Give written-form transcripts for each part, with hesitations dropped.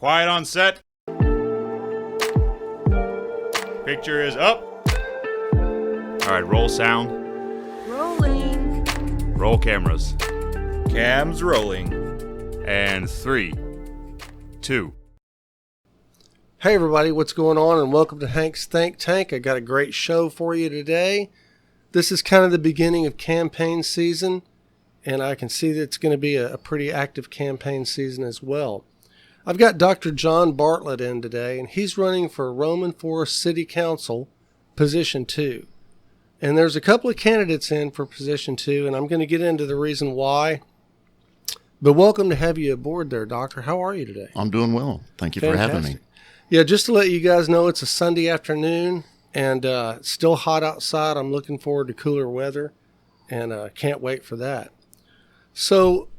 Quiet on set. Picture is up. All right, roll sound. Rolling. Roll cameras. Cam's rolling. And 3, 2. Hey everybody, what's going on? And welcome to Hank's Think Tank. I got a great show for you today. This is kind of the beginning of campaign season, and I can see that it's going to be a pretty active campaign season as well. I've got Dr. John Bartlett in today, and he's running for Roman Forest City Council, Position 2. And there's a couple of candidates in for Position 2, and I'm going to get into the reason why. But welcome to have you aboard there, Doctor. How are you today? I'm doing well. Thank you Fantastic. for having me. Yeah, just to let you guys know, it's a Sunday afternoon, and it's still hot outside. I'm looking forward to cooler weather, and can't wait for that. So,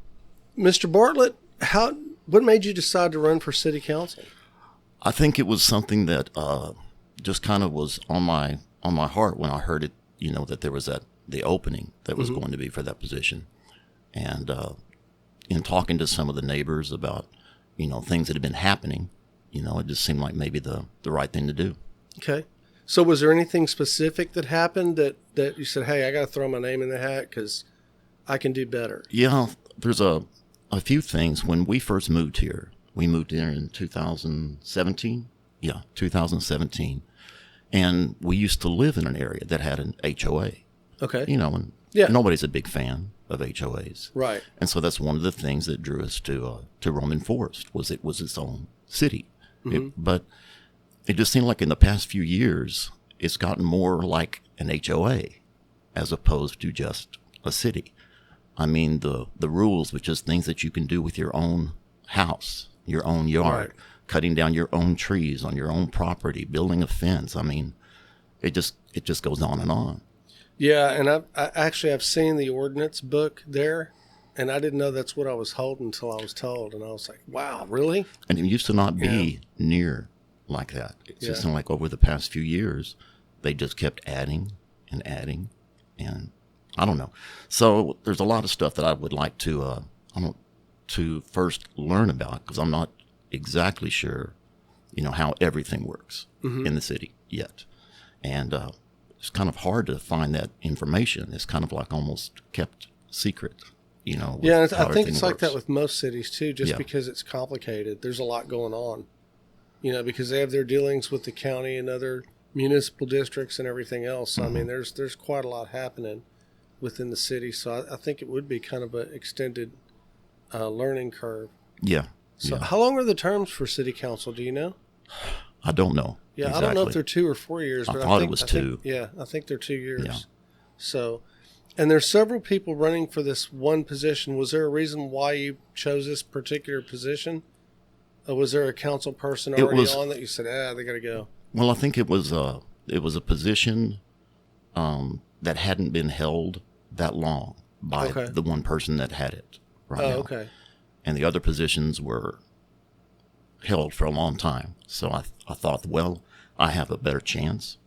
Mr. Bartlett, what made you decide to run for city council? I think it was something that just kind of was on my heart when I heard it. You know, that there was the opening that was going to be for that position, and in talking to some of the neighbors about things that had been happening, it just seemed like maybe the right thing to do. Okay. So was there anything specific that happened that you said, hey, I got to throw my name in the hat because I can do better? Yeah, there's a few things. When we first moved here, in 2017. Yeah, 2017. And we used to live in an area that had an HOA. Okay. And nobody's a big fan of HOAs. Right. And so that's one of the things that drew us to Roman Forest was it was its own city. Mm-hmm. But it just seemed like in the past few years, it's gotten more like an HOA as opposed to just a city. I mean, the rules, which is things that you can do with your own house, your own yard, right. Cutting down your own trees on your own property, building a fence. I mean, it just goes on and on. Yeah, and I've seen the ordinance book there, and I didn't know that's what I was holding until I was told, and I was like, wow, really? And it used to not be near like that. It's just like over the past few years, they just kept adding and adding, and I don't know. So there's a lot of stuff that I would like to first learn about because I'm not exactly sure, how everything works in the city yet. And it's kind of hard to find that information. It's kind of like almost kept secret, Yeah, and I think it's like that with most cities too, just because it's complicated. There's a lot going on, because they have their dealings with the county and other municipal districts and everything else. So, I mean, there's quite a lot happening within the city. So I think it would be kind of an extended learning curve. Yeah. So how long are the terms for city council? Do you know? I don't know. Yeah, exactly. I don't know if they're 2 or 4 years. I But thought it was 2. I think they're 2 years. Yeah. So, and there's several people running for this one position. Was there a reason why you chose this particular position? Or was there a council person already on that you said, they got to go? Well, I think it was a position that hadn't been held that long by the one person that had it right now. Okay. And the other positions were held for a long time. So I thought, well, I have a better chance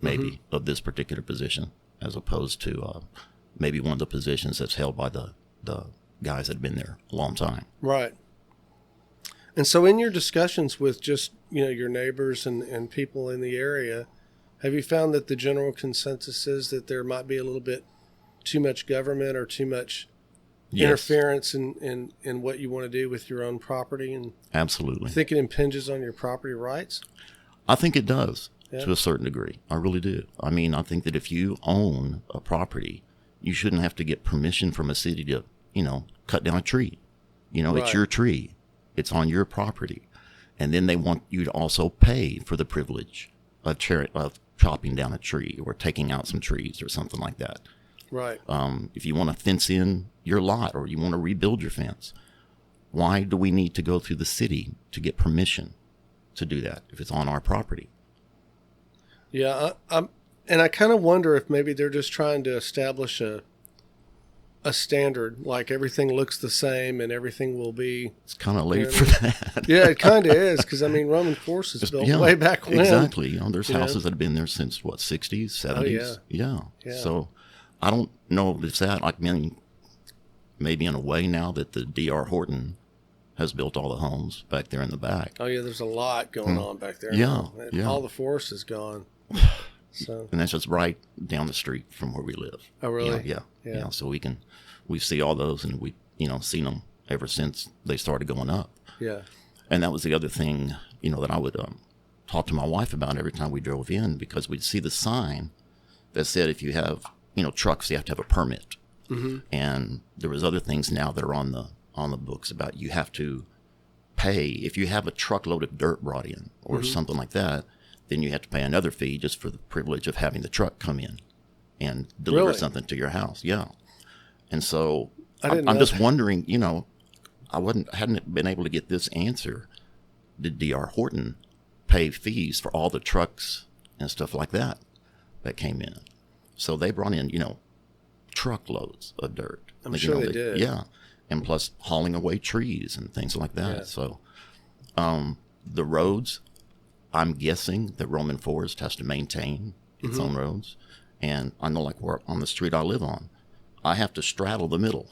maybe of this particular position as opposed to maybe one of the positions that's held by the guys that have been there a long time. Right. And so in your discussions with just, your neighbors and people in the area, have you found that the general consensus is that there might be a little bit too much government or too much interference in what you want to do with your own property? And absolutely. Think it impinges on your property rights? I think it does to a certain degree. I really do. I mean, I think that if you own a property, you shouldn't have to get permission from a city to, cut down a tree. It's your tree. It's on your property. And then they want you to also pay for the privilege of chopping down a tree or taking out some trees or something like that. Right. If you want to fence in your lot or you want to rebuild your fence, why do we need to go through the city to get permission to do that if it's on our property? Yeah, and I kind of wonder if maybe they're just trying to establish a standard, like everything looks the same and everything will be. It's kind of late for that. Yeah, it kind of is, because I mean, Roman Forest is built way back when. Exactly. There's houses that have been there since 60s, 70s. Oh, yeah. So I don't know if it's that. I mean, maybe in a way now that the D.R. Horton has built all the homes back there in the back. Oh yeah, there's a lot going on back there. Yeah, now. yeah. All the forest is gone. So. And that's just right down the street from where we live. Oh really? Yeah. So we see all those, and we seen them ever since they started going up. Yeah. And that was the other thing, that I would talk to my wife about every time we drove in, because we'd see the sign that said if you have, trucks, you have to have a permit. Mm-hmm. And there was other things now that are on the books about you have to pay if you have a truckload of dirt brought in or something like that. Then you have to pay another fee just for the privilege of having the truck come in and deliver something to your house. Yeah. And so I'm just wondering, I hadn't been able to get this answer. Did D.R. Horton pay fees for all the trucks and stuff like that came in? So they brought in, truckloads of dirt. I'm sure they did. Yeah. And plus hauling away trees and things like that. Yeah. So the roads, I'm guessing that Roman Forest has to maintain its own roads. And I know, like on the street I live on, I have to straddle the middle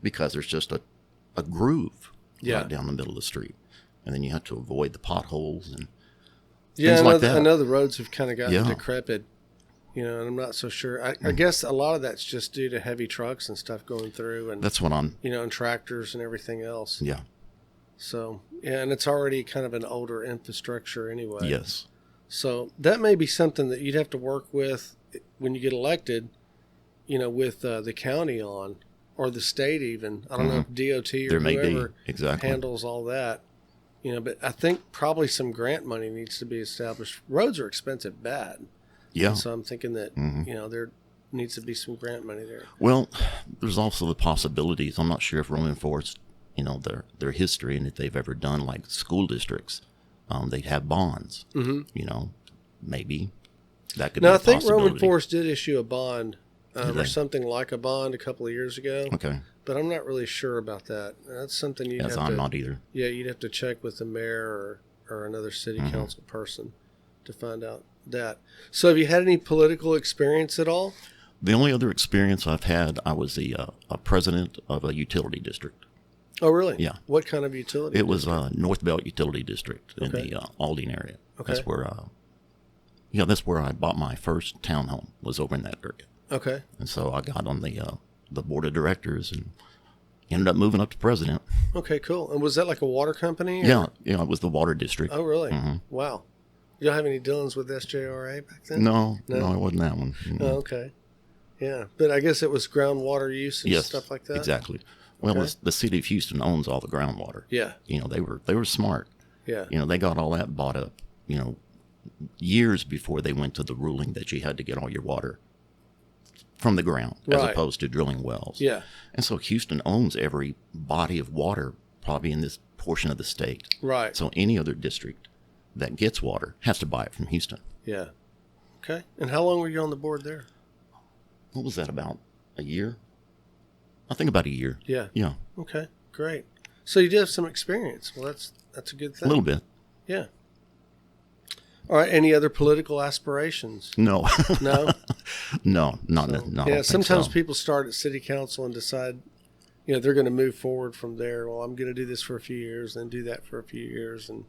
because there's just a groove right down the middle of the street. And then you have to avoid the potholes and things like that. I know the roads have kind of gotten decrepit, and I'm not so sure. I guess a lot of that's just due to heavy trucks and stuff going through. And that's what I'm... and tractors and everything else. Yeah. So, and it's already kind of an older infrastructure anyway. Yes. So that may be something that you'd have to work with when you get elected, with the county on, or the state even. I don't know if DOT or whoever handles all that. But I think probably some grant money needs to be established. Roads are expensive bad. Yeah. And so I'm thinking that, there needs to be some grant money there. Well, there's also the possibilities. I'm not sure if Roman Forest, their history, and if they've ever done like school districts, they'd have bonds. Mm-hmm. Maybe that could be a I think possibility. Roman Forest did issue a bond or something like a bond a couple of years ago. Okay. But I'm not really sure about that. That's something you'd have to... I'm not either. Yeah, you'd have to check with the mayor or another city council person to find out that. So have you had any political experience at all? The only other experience I've had, I was a president of a utility district. Oh, really? Yeah. What kind of utility? It was North Belt Utility District in the Aldine area. Okay. That's where I bought my first townhome, was over in that area. Okay. And so I got on the board of directors and ended up moving up to president. Okay, cool. And was that like a water company? Or? Yeah, it was the water district. Oh, really? Mm-hmm. Wow. You don't have any dealings with SJRA back then? No, it wasn't that one. Mm-hmm. Oh, okay. Yeah, but I guess it was groundwater use and stuff like that? Exactly. Well, the city of Houston owns all the groundwater. Yeah. They were smart. Yeah. They got all that bought up, years before they went to the ruling that you had to get all your water from the ground as opposed to drilling wells. Yeah. And so Houston owns every body of water probably in this portion of the state. Right. So any other district that gets water has to buy it from Houston. Yeah. Okay. And how long were you on the board there? What was that, about a year? I think about a year. Yeah. Yeah. Okay. Great. So you did have some experience. Well, that's a good thing. A little bit. Yeah. All right. Any other political aspirations? No. No? No. Not. Yeah. Sometimes people start at city council and decide, they're going to move forward from there. Well, I'm going to do this for a few years, then do that for a few years, and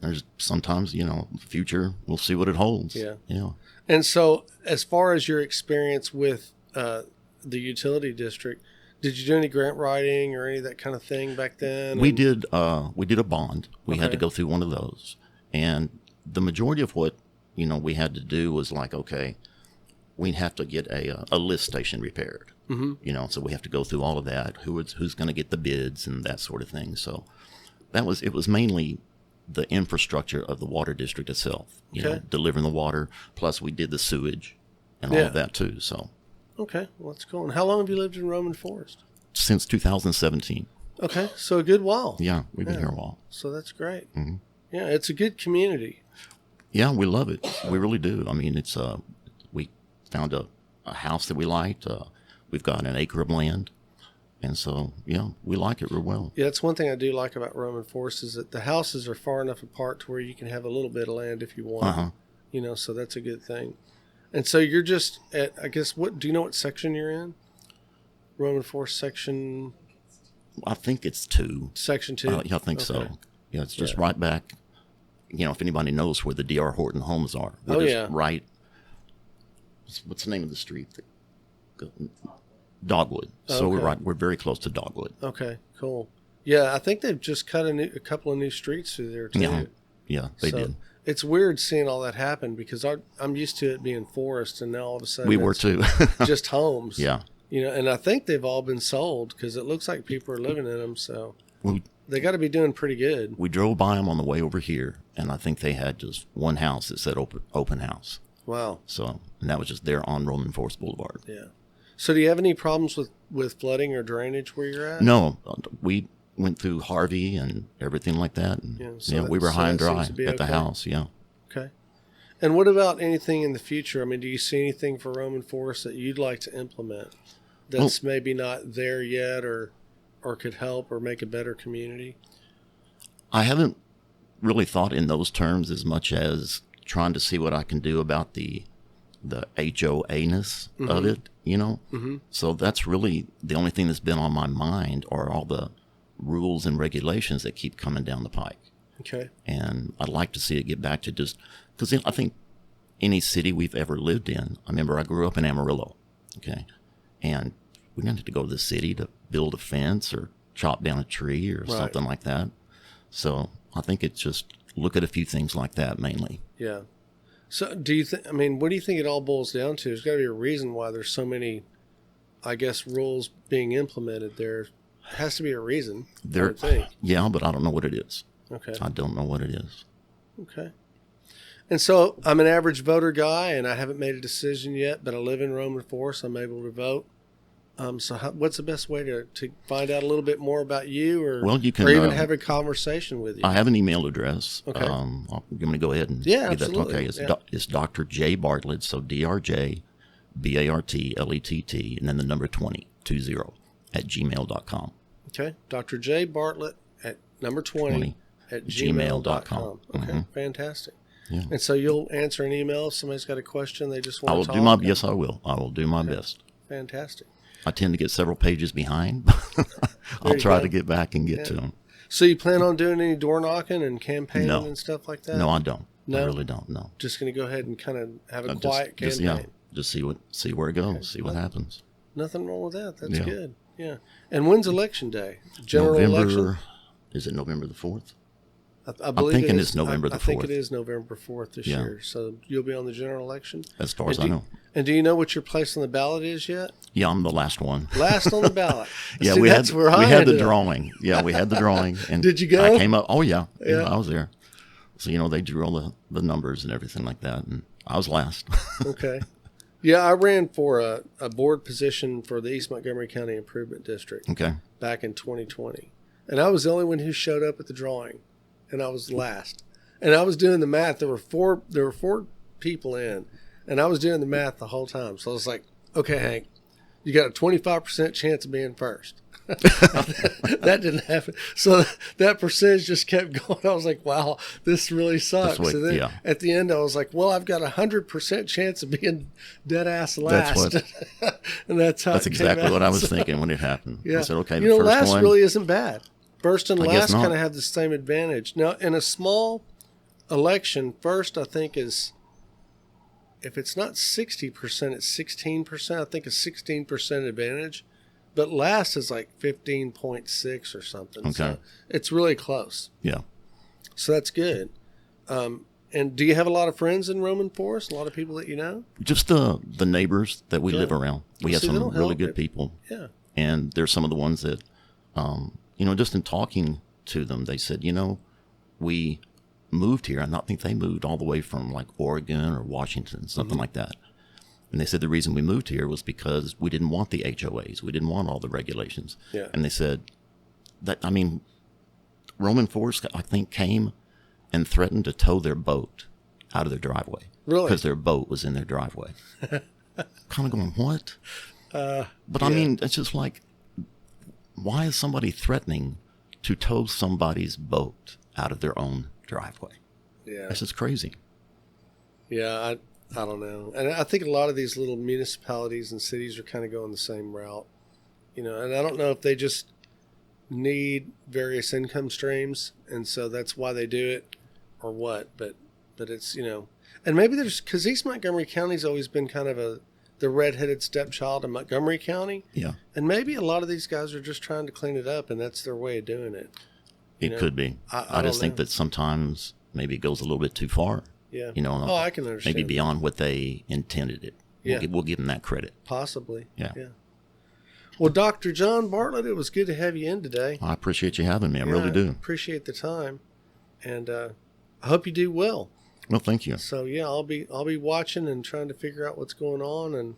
there's sometimes the future. We'll see what it holds. Yeah. Yeah. And so, as far as your experience with the utility district, did you do any grant writing or any of that kind of thing back then? We did a bond. We had to go through one of those, and the majority of what we had to do was like, okay, we'd have to get a lift station repaired. Mm-hmm. So we have to go through all of that. Who's going to get the bids and that sort of thing. So it was mainly the infrastructure of the water district itself. Delivering the water. Plus, we did the sewage and all of that too. So. Okay, well, that's cool. And how long have you lived in Roman Forest? Since 2017. Okay, so a good while. Yeah, we've been here a while. So that's great. Mm-hmm. Yeah, it's a good community. Yeah, we love it. We really do. I mean, it's we found a house that we liked. We've got an acre of land. And so, we like it real well. Yeah, that's one thing I do like about Roman Forest is that the houses are far enough apart to where you can have a little bit of land if you want. So that's a good thing. And so you're just at, I guess, do you know what section you're in? Roman Forest section I think it's 2. Section 2? Yeah, I think so. Okay. Yeah, it's just right back. If anybody knows where the D.R. Horton homes are. We're just right. What's the name of the street? Dogwood. So we're very close to Dogwood. Okay, cool. Yeah, I think they've just cut a couple of new streets through there too. Yeah, they did. It's weird seeing all that happen because I'm used to it being forest, and now all of a sudden we were too. just homes. Yeah. And I think they've all been sold because it looks like people are living in them. So they got to be doing pretty good. We drove by them on the way over here, and I think they had just one house that said open house. Wow. So, and that was just there on Roman Forest Boulevard. Yeah. So do you have any problems with flooding or drainage where you're at? No, we went through Harvey and everything like that. And, we were high and dry at the house. Yeah. Okay. And what about anything in the future? I mean, do you see anything for Roman Forest that you'd like to implement that's maybe not there yet or could help or make a better community? I haven't really thought in those terms as much as trying to see what I can do about the HOA-ness of it, Mm-hmm. So that's really the only thing that's been on my mind are all the rules and regulations that keep coming down the pike. Okay. And I'd like to see it get back to just, because I think any city we've ever lived in, I remember I grew up in Amarillo, okay, and we didn't have to go to the city to build a fence or chop down a tree or something like that. So I think it's just look at a few things like that mainly. Yeah. So do you think, what do you think it all boils down to? There's got to be a reason why there's so many, I guess, rules being implemented there. Has to be a reason, I would think. Yeah, but I don't know what it is. Okay. I don't know what it is. Okay. And so I'm an average voter guy, and I haven't made a decision yet, but I live in Roman Forest. I'm able to vote. So what's the best way to find out a little bit more about you or even have a conversation with you? I have an email address. Okay. I'm going to go ahead and get absolutely. That. Okay. It's Dr. J. Bartlett, so DRJ BARTLETT, and then the number 20 at gmail.com. Okay. Dr. J. Bartlett at number 20 at gmail.com. Okay. Mm-hmm. Fantastic. Yeah. And so you'll answer an email if somebody's got a question they just want to talk? Yes, I will. I will do my best. Fantastic. I tend to get several pages behind. I'll try to get back and get to them. So you plan on doing any door knocking and campaigning and stuff like that? No, I don't. No? I really don't. No. Just going to go ahead and kind of have a quiet campaign. Just see where it goes. See what happens. Nothing wrong with that. That's good. Yeah. And when's election day? General election? Is it November the 4th? I believe I'm thinking it's November the 4th. I think it is November 4th this year. So you'll be on the general election? As far as I know. And do you know what your place on the ballot is yet? Yeah, I'm the last one. Last on the ballot. Yeah, we had the drawing. Yeah, we had the drawing. And did you go? I came up. Oh, yeah. I was there. So, they drew all the numbers and everything like that. And I was last. Okay. Yeah, I ran for a board position for the East Montgomery County Improvement District back in 2020. And I was the only one who showed up at the drawing. And I was last. And I was doing the math. There were four people in. And I was doing the math the whole time. So I was like, okay, Hank, you got a 25% chance of being first. That didn't happen. So that percentage just kept going. I was like, wow, this really sucks. And then at the end, I was like, well, I've got 100% chance of being dead ass last. And that's exactly what I was thinking when it happened. Yeah. I said, okay, the first last one really isn't bad. First and last kind of have the same advantage. Now, in a small election, first I think is, if it's not 60%, it's 16%. I think a 16% advantage. But last is like 15.6 or something. Okay. So it's really close. Yeah. So that's good. And do you have a lot of friends in Roman Forest? A lot of people that you know? Just the neighbors that we live around. We have some really good people. Yeah. And there's some of the ones that, just in talking to them, they said, we moved here. I don't think they moved all the way from like Oregon or Washington, something like that. And they said the reason we moved here was because we didn't want the HOAs. We didn't want all the regulations. Yeah. And they said Roman Forest, I think, came and threatened to tow their boat out of their driveway. Really? Because their boat was in their driveway. Kind of going, what? But I mean, it's just like, why is somebody threatening to tow somebody's boat out of their own driveway? Yeah. That's just crazy. Yeah, I don't know. And I think a lot of these little municipalities and cities are kind of going the same route, and I don't know if they just need various income streams, and so that's why they do it, or what? But it's, and maybe there's, because East Montgomery County's always been kind of the redheaded stepchild of Montgomery County. Yeah. And maybe a lot of these guys are just trying to clean it up, and that's their way of doing it. It could be. I just think that sometimes maybe it goes a little bit too far. Yeah. Oh, I can understand. Maybe beyond what they intended it. Yeah. We'll give them that credit. Possibly. Yeah. Well, Dr. John Bartlett, it was good to have you in today. I appreciate you having me. I really do. Appreciate the time, and I hope you do well. Well, thank you. So yeah, I'll be watching and trying to figure out what's going on, and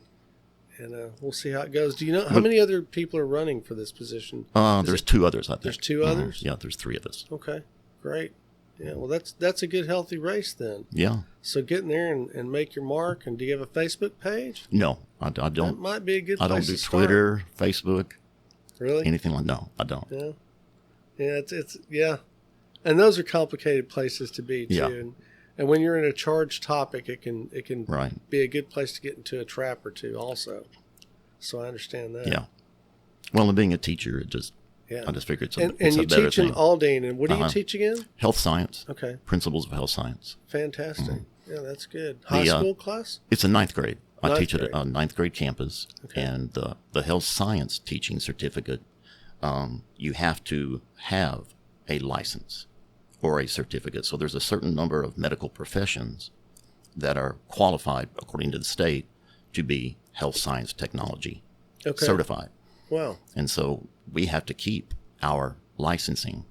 we'll see how it goes. Do you know how many other people are running for this position? There's 2 others, I think. There's 2 others? Yeah, there's 3 of us. Okay, great. Yeah, well, that's a good, healthy race then. Yeah. So get in there and make your mark. And do you have a Facebook page? No, I don't. That might be a good place I don't do to start. Twitter, Facebook, Really? anything like. No, I don't. Yeah. Yeah, it's and those are complicated places to be too. Yeah. And when you're in a charged topic, it can Right. be a good place to get into a trap or two also. So I understand that. Yeah. Well, and being a teacher, I just figured it's a and it's you a better teach in thing. Aldine, and what do you teach again? Health science. Okay. Principles of health science. Fantastic. Yeah, that's good. High school class? It's a 9th grade. I Ninth teach at grade. a 9th grade campus, and the health science teaching certificate, you have to have a license or a certificate. So there's a certain number of medical professions that are qualified, according to the state, to be health science technology certified. Wow. And so we have to keep our licensing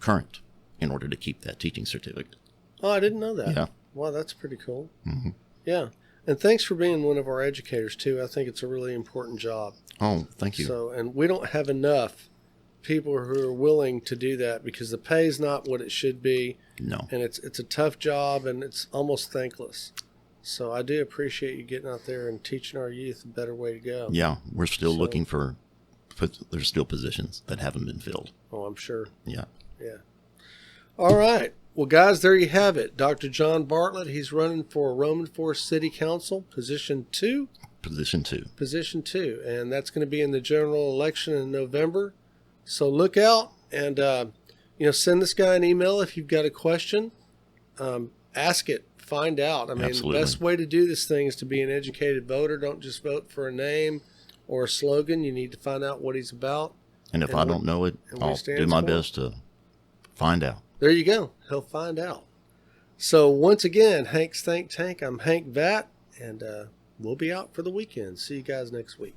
current in order to keep that teaching certificate. Oh, I didn't know that. Yeah. Wow, that's pretty cool. Mm-hmm. Yeah. And thanks for being one of our educators, too. I think it's a really important job. Oh, thank you. So, and we don't have enough people who are willing to do that because the pay is not what it should be. No. And it's a tough job, and it's almost thankless. So I do appreciate you getting out there and teaching our youth a better way to go. Yeah, we're still looking for, there's still positions that haven't been filled. Oh, I'm sure. Yeah. Yeah. All right. Well, guys, there you have it. Dr. John Bartlett, he's running for Roman Forest City Council, Position 2. Position 2. Position 2. And that's going to be in the general election in November. So look out and, send this guy an email if you've got a question. Ask it. Find out. I mean, Absolutely. The best way to do this thing is to be an educated voter. Don't just vote for a name or a slogan. You need to find out what he's about. And if I don't know it, I'll do my best to find out. There you go. He'll find out. So once again, Hank's Think Tank. I'm Hank Vatt, and we'll be out for the weekend. See you guys next week.